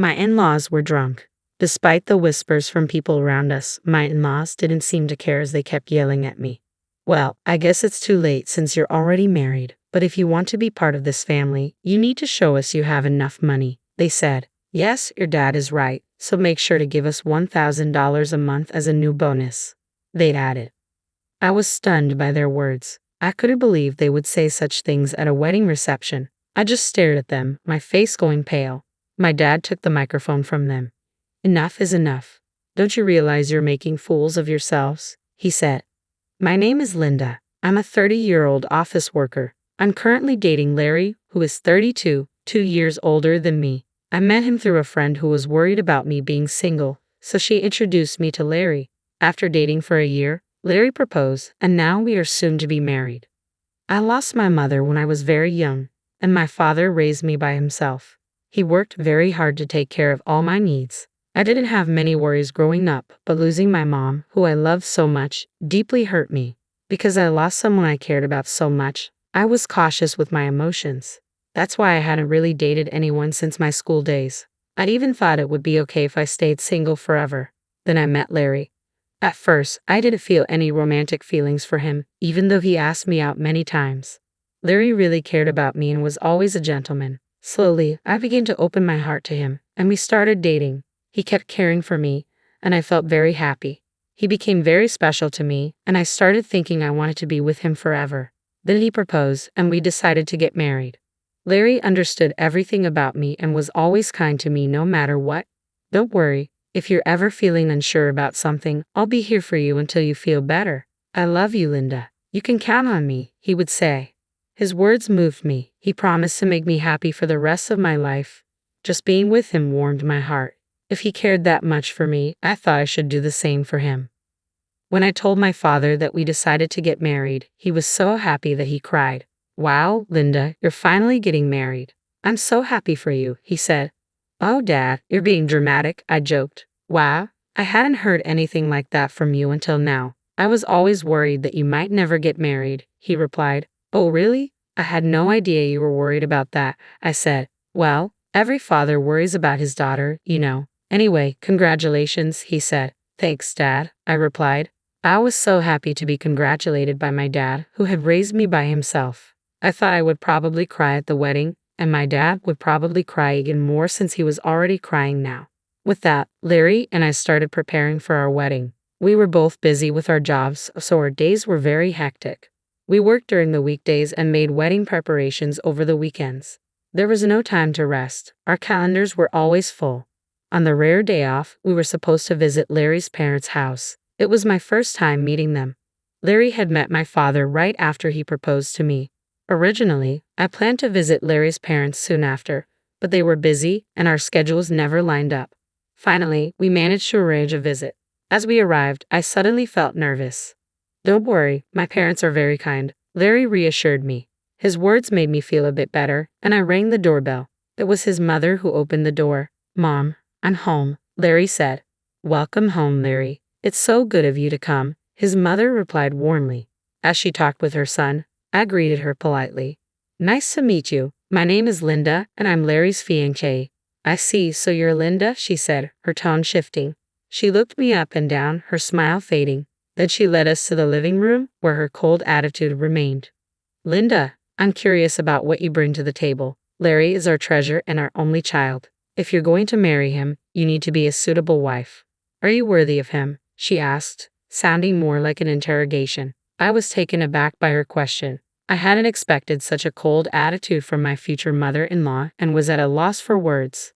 My in-laws were drunk. Despite the whispers from people around us, my in-laws didn't seem to care as they kept yelling at me. Well, I guess it's too late since you're already married, but if you want to be part of this family, you need to show us you have enough money, they said. Yes, your dad is right, so make sure to give us $1,000 a month as a new bonus, they'd added. I was stunned by their words. I couldn't believe they would say such things at a wedding reception. I just stared at them, my face going pale. My dad took the microphone from them. Enough is enough. Don't you realize you're making fools of yourselves? He said. My name is Linda. I'm a 30-year-old office worker. I'm currently dating Larry, who is 32, 2 years older than me. I met him through a friend who was worried about me being single, so she introduced me to Larry. After dating for a year, Larry proposed, and now we are soon to be married. I lost my mother when I was very young, and my father raised me by himself. He worked very hard to take care of all my needs. I didn't have many worries growing up, but losing my mom, who I loved so much, deeply hurt me. Because I lost someone I cared about so much, I was cautious with my emotions. That's why I hadn't really dated anyone since my school days. I even thought it would be okay if I stayed single forever. Then I met Larry. At first, I didn't feel any romantic feelings for him, even though he asked me out many times. Larry really cared about me and was always a gentleman. Slowly, I began to open my heart to him, and we started dating. He kept caring for me, and I felt very happy. He became very special to me, and I started thinking I wanted to be with him forever. Then he proposed, and we decided to get married. Larry understood everything about me and was always kind to me no matter what. Don't worry, if you're ever feeling unsure about something, I'll be here for you until you feel better. I love you, Linda. You can count on me, he would say. His words moved me. He promised to make me happy for the rest of my life. Just being with him warmed my heart. If he cared that much for me, I thought I should do the same for him. When I told my father that we decided to get married, he was so happy that he cried. Wow, Linda, you're finally getting married. I'm so happy for you, he said. Oh, Dad, you're being dramatic, I joked. Wow, I hadn't heard anything like that from you until now. I was always worried that you might never get married, he replied. Oh, really? I had no idea you were worried about that, I said. Well, every father worries about his daughter, you know. Anyway, congratulations, he said. Thanks, Dad, I replied. I was so happy to be congratulated by my dad, who had raised me by himself. I thought I would probably cry at the wedding, and my dad would probably cry even more since he was already crying now. With that, Larry and I started preparing for our wedding. We were both busy with our jobs, so our days were very hectic. We worked during the weekdays and made wedding preparations over the weekends. There was no time to rest. Our calendars were always full. On the rare day off, we were supposed to visit Larry's parents' house. It was my first time meeting them. Larry had met my father right after he proposed to me. Originally, I planned to visit Larry's parents soon after, but they were busy and our schedules never lined up. Finally, we managed to arrange a visit. As we arrived, I suddenly felt nervous. Don't worry, my parents are very kind, Larry reassured me. His words made me feel a bit better, and I rang the doorbell. It was his mother who opened the door. Mom, I'm home, Larry said. Welcome home, Larry. It's so good of you to come, his mother replied warmly. As she talked with her son, I greeted her politely. Nice to meet you. My name is Linda, and I'm Larry's fiancée. I see, so you're Linda, she said, her tone shifting. She looked me up and down, her smile fading. Then she led us to the living room, where her cold attitude remained. Linda, I'm curious about what you bring to the table. Larry is our treasure and our only child. If you're going to marry him, you need to be a suitable wife. Are you worthy of him? She asked, sounding more like an interrogation. I was taken aback by her question. I hadn't expected such a cold attitude from my future mother-in-law and was at a loss for words.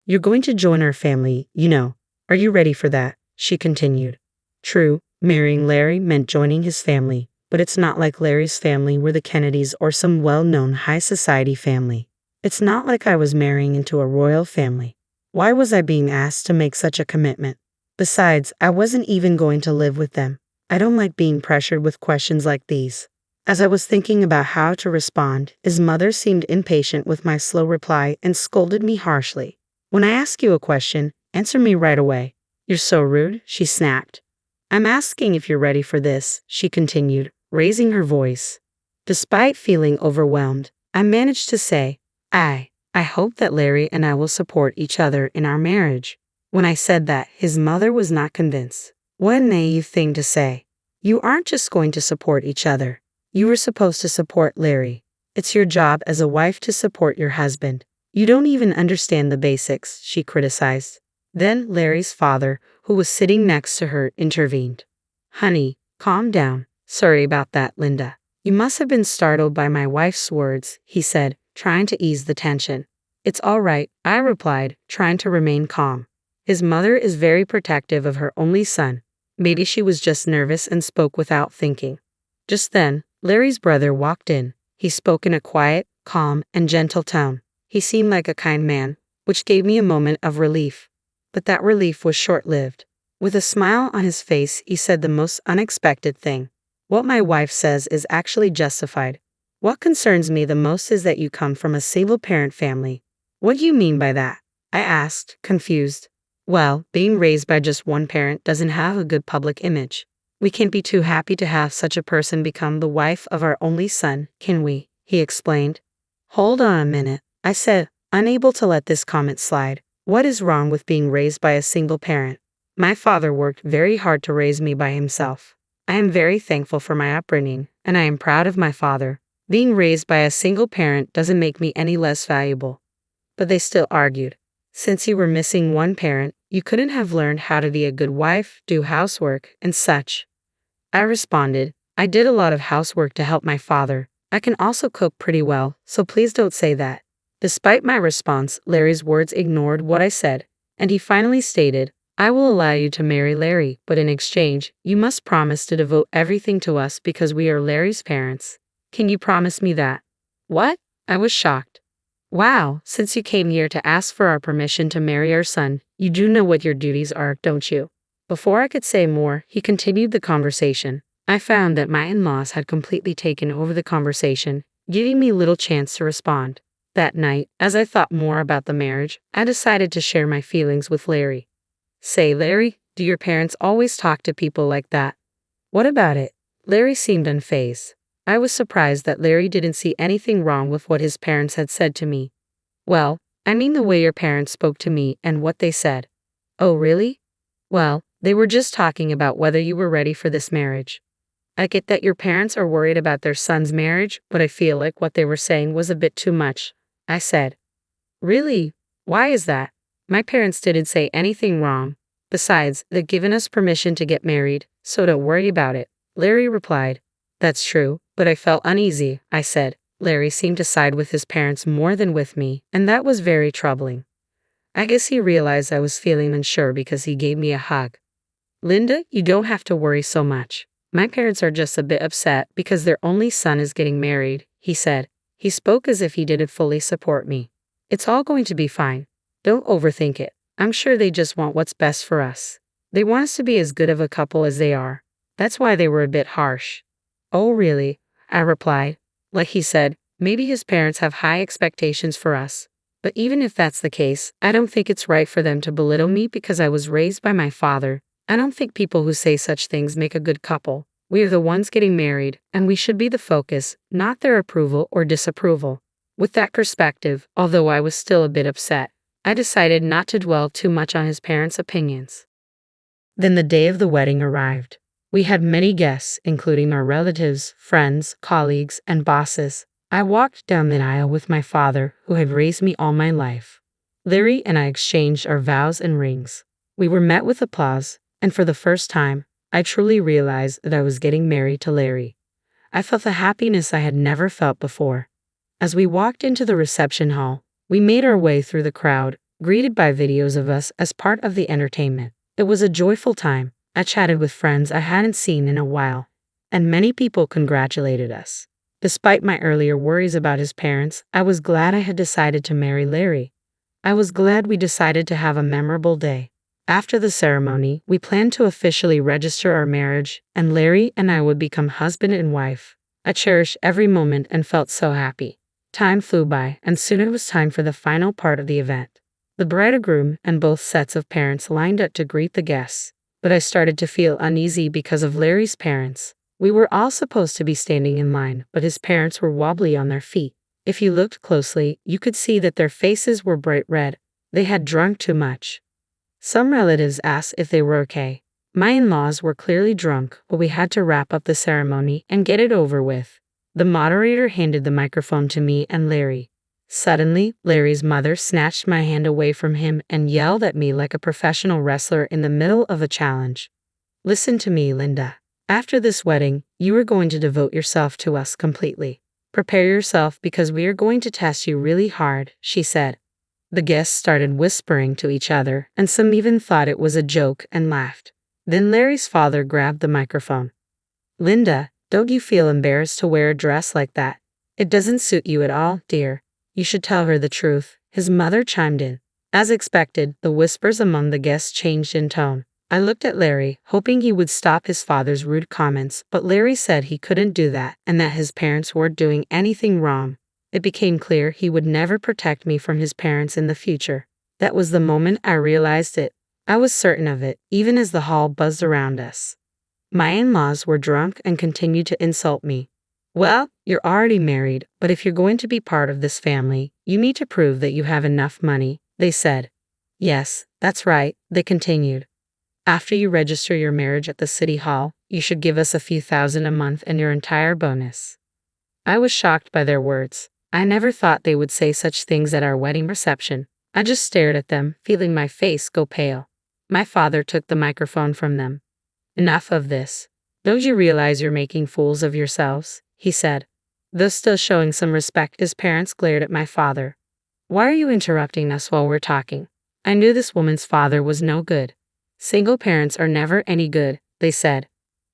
You're going to join our family, you know. Are you ready for that? She continued. True, marrying Larry meant joining his family, but it's not like Larry's family were the Kennedys or some well-known high society family. It's not like I was marrying into a royal family. Why was I being asked to make such a commitment? Besides, I wasn't even going to live with them. I don't like being pressured with questions like these. As I was thinking about how to respond, his mother seemed impatient with my slow reply and scolded me harshly. When I ask you a question, answer me right away. You're so rude, she snapped. I'm asking if you're ready for this, she continued, raising her voice. Despite feeling overwhelmed, I managed to say, I hope that Larry and I will support each other in our marriage. When I said that, his mother was not convinced. What a naive thing to say. You aren't just going to support each other. You were supposed to support Larry. It's your job as a wife to support your husband. You don't even understand the basics, she criticized. Then Larry's father, who was sitting next to her, intervened. Honey, calm down. Sorry about that, Linda. You must have been startled by my wife's words, he said, trying to ease the tension. It's all right, I replied, trying to remain calm. His mother is very protective of her only son. Maybe she was just nervous and spoke without thinking. Just then, Larry's brother walked in. He spoke in a quiet, calm, and gentle tone. He seemed like a kind man, which gave me a moment of relief. But that relief was short-lived. With a smile on his face, he said the most unexpected thing. What my wife says is actually justified. What concerns me the most is that you come from a single-parent family. What do you mean by that? I asked, confused. Well, being raised by just one parent doesn't have a good public image. We can't be too happy to have such a person become the wife of our only son, can we? He explained. Hold on a minute, I said, unable to let this comment slide. What is wrong with being raised by a single parent? My father worked very hard to raise me by himself. I am very thankful for my upbringing, and I am proud of my father. Being raised by a single parent doesn't make me any less valuable. But they still argued. Since you were missing one parent, you couldn't have learned how to be a good wife, do housework, and such. I responded, I did a lot of housework to help my father. I can also cook pretty well, so please don't say that. Despite my response, Larry's words ignored what I said, and he finally stated, I will allow you to marry Larry, but in exchange, you must promise to devote everything to us because we are Larry's parents. Can you promise me that? What? I was shocked. Wow, since you came here to ask for our permission to marry our son, you do know what your duties are, don't you? Before I could say more, he continued the conversation. I found that my in-laws had completely taken over the conversation, giving me little chance to respond. That night, as I thought more about the marriage, I decided to share my feelings with Larry. Say, Larry, do your parents always talk to people like that? What about it? Larry seemed unfazed. I was surprised that Larry didn't see anything wrong with what his parents had said to me. Well, I mean the way your parents spoke to me and what they said. Oh, really? Well, they were just talking about whether you were ready for this marriage. I get that your parents are worried about their son's marriage, but I feel like what they were saying was a bit too much. I said. Really? Why is that? My parents didn't say anything wrong. Besides, they've given us permission to get married, so don't worry about it. Larry replied. That's true, but I felt uneasy, I said. Larry seemed to side with his parents more than with me, and that was very troubling. I guess he realized I was feeling unsure because he gave me a hug. Linda, you don't have to worry so much. My parents are just a bit upset because their only son is getting married, he said. He spoke as if he didn't fully support me. It's all going to be fine. Don't overthink it. I'm sure they just want what's best for us. They want us to be as good of a couple as they are. That's why they were a bit harsh. Oh, really? I replied. Like he said, maybe his parents have high expectations for us. But even if that's the case, I don't think it's right for them to belittle me because I was raised by my father. I don't think people who say such things make a good couple. We are the ones getting married, and we should be the focus, not their approval or disapproval. With that perspective, although I was still a bit upset, I decided not to dwell too much on his parents' opinions. Then the day of the wedding arrived. We had many guests, including our relatives, friends, colleagues, and bosses. I walked down the aisle with my father, who had raised me all my life. Larry and I exchanged our vows and rings. We were met with applause, and for the first time, I truly realized that I was getting married to Larry. I felt a happiness I had never felt before. As we walked into the reception hall, we made our way through the crowd, greeted by videos of us as part of the entertainment. It was a joyful time. I chatted with friends I hadn't seen in a while, and many people congratulated us. Despite my earlier worries about his parents, I was glad I had decided to marry Larry. I was glad we decided to have a memorable day. After the ceremony, we planned to officially register our marriage, and Larry and I would become husband and wife. I cherished every moment and felt so happy. Time flew by, and soon it was time for the final part of the event. The bride and groom and both sets of parents lined up to greet the guests, but I started to feel uneasy because of Larry's parents. We were all supposed to be standing in line, but his parents were wobbly on their feet. If you looked closely, you could see that their faces were bright red. They had drunk too much. Some relatives asked if they were okay. My in-laws were clearly drunk, but we had to wrap up the ceremony and get it over with. The moderator handed the microphone to me and Larry. Suddenly, Larry's mother snatched my hand away from him and yelled at me like a professional wrestler in the middle of a challenge. Listen to me, Linda. After this wedding, you are going to devote yourself to us completely. Prepare yourself because we are going to test you really hard, she said. The guests started whispering to each other, and some even thought it was a joke and laughed. Then Larry's father grabbed the microphone. Linda, don't you feel embarrassed to wear a dress like that? It doesn't suit you at all, dear. You should tell her the truth, his mother chimed in. As expected, the whispers among the guests changed in tone. I looked at Larry, hoping he would stop his father's rude comments, but Larry said he couldn't do that and that his parents weren't doing anything wrong. It became clear he would never protect me from his parents in the future. That was the moment I realized it. I was certain of it, even as the hall buzzed around us. My in-laws were drunk and continued to insult me. Well, you're already married, but if you're going to be part of this family, you need to prove that you have enough money, they said. Yes, that's right, they continued. After you register your marriage at the city hall, you should give us a few thousand a month and your entire bonus. I was shocked by their words. I never thought they would say such things at our wedding reception. I just stared at them, feeling my face go pale. My father took the microphone from them. Enough of this. Don't you realize you're making fools of yourselves? He said. Though still showing some respect, his parents glared at my father. Why are you interrupting us while we're talking? I knew this woman's father was no good. Single parents are never any good, they said.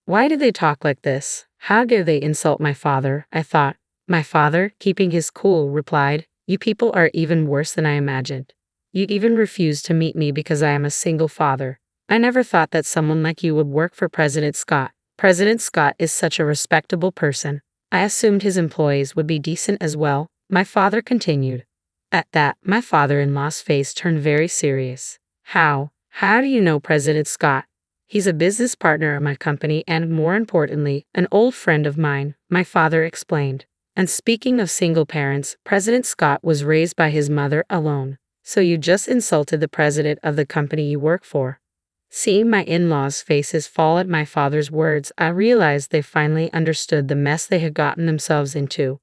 Why did they talk like this? How dare they insult my father, I thought. My father, keeping his cool, replied, You people are even worse than I imagined. You even refuse to meet me because I am a single father. I never thought that someone like you would work for President Scott. President Scott is such a respectable person. I assumed his employees would be decent as well, my father continued. At that, my father-in-law's face turned very serious. How do you know President Scott? He's a business partner of my company and, more importantly, an old friend of mine, my father explained. And speaking of single parents, President Scott was raised by his mother alone. So you just insulted the president of the company you work for. Seeing my in-laws' faces fall at my father's words, I realized they finally understood the mess they had gotten themselves into.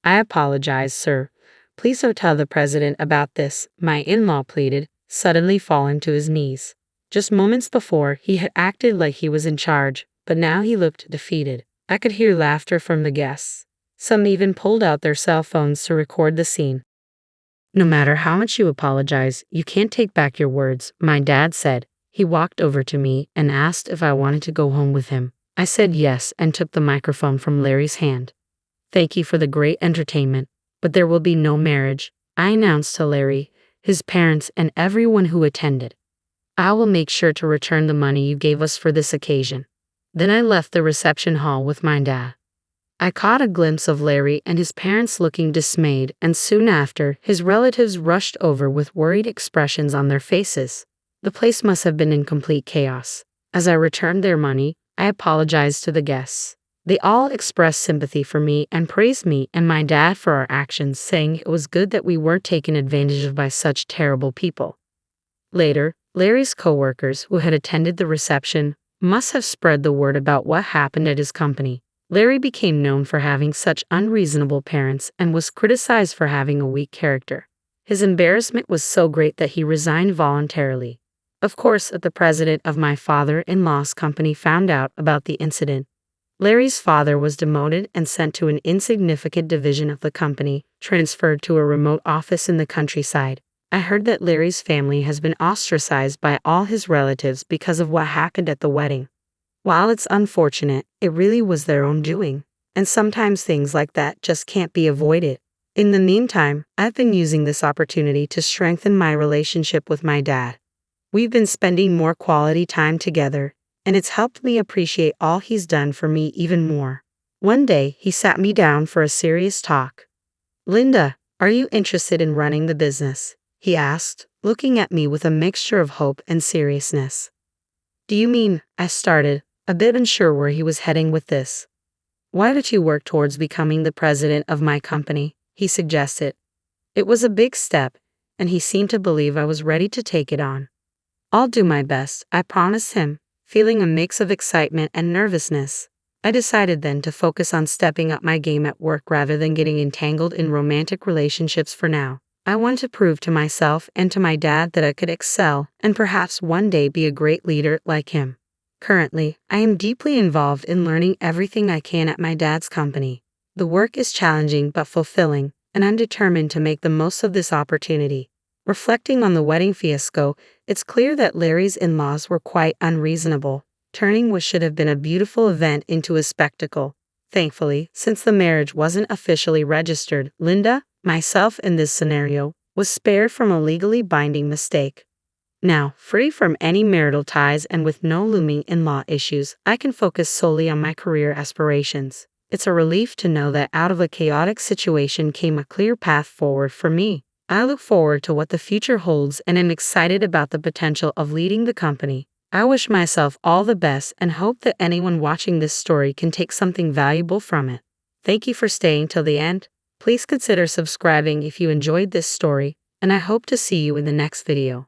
I apologize, sir. Please don't tell the president about this, my in-law pleaded, suddenly falling to his knees. Just moments before, he had acted like he was in charge, but now he looked defeated. I could hear laughter from the guests. Some even pulled out their cell phones to record the scene. No matter how much you apologize, you can't take back your words, my dad said. He walked over to me and asked if I wanted to go home with him. I said yes and took the microphone from Larry's hand. Thank you for the great entertainment, but there will be no marriage, I announced to Larry, his parents, and everyone who attended. I will make sure to return the money you gave us for this occasion. Then I left the reception hall with my dad. I caught a glimpse of Larry and his parents looking dismayed, and soon after, his relatives rushed over with worried expressions on their faces. The place must have been in complete chaos. As I returned their money, I apologized to the guests. They all expressed sympathy for me and praised me and my dad for our actions, saying it was good that we weren't taken advantage of by such terrible people. Later, Larry's coworkers who had attended the reception must have spread the word about what happened at his company. Larry became known for having such unreasonable parents and was criticized for having a weak character. His embarrassment was so great that he resigned voluntarily. Of course, the president of my father-in-law's company found out about the incident. Larry's father was demoted and sent to an insignificant division of the company, transferred to a remote office in the countryside. I heard that Larry's family has been ostracized by all his relatives because of what happened at the wedding. While it's unfortunate, it really was their own doing, and sometimes things like that just can't be avoided. In the meantime, I've been using this opportunity to strengthen my relationship with my dad. We've been spending more quality time together, and it's helped me appreciate all he's done for me even more. One day, he sat me down for a serious talk. Linda, are you interested in running the business? He asked, looking at me with a mixture of hope and seriousness. Do you mean, I started, a bit unsure where he was heading with this. Why don't you work towards becoming the president of my company? he suggested. It was a big step, and he seemed to believe I was ready to take it on. I'll do my best, I promised him, feeling a mix of excitement and nervousness. I decided then to focus on stepping up my game at work rather than getting entangled in romantic relationships for now. I wanted to prove to myself and to my dad that I could excel and perhaps one day be a great leader like him. Currently, I am deeply involved in learning everything I can at my dad's company. The work is challenging but fulfilling, and I'm determined to make the most of this opportunity. Reflecting on the wedding fiasco, it's clear that Larry's in-laws were quite unreasonable, turning what should have been a beautiful event into a spectacle. Thankfully, since the marriage wasn't officially registered, Linda, myself in this scenario, was spared from a legally binding mistake. Now, free from any marital ties and with no looming in-law issues, I can focus solely on my career aspirations. It's a relief to know that out of a chaotic situation came a clear path forward for me. I look forward to what the future holds and am excited about the potential of leading the company. I wish myself all the best and hope that anyone watching this story can take something valuable from it. Thank you for staying till the end. Please consider subscribing if you enjoyed this story, and I hope to see you in the next video.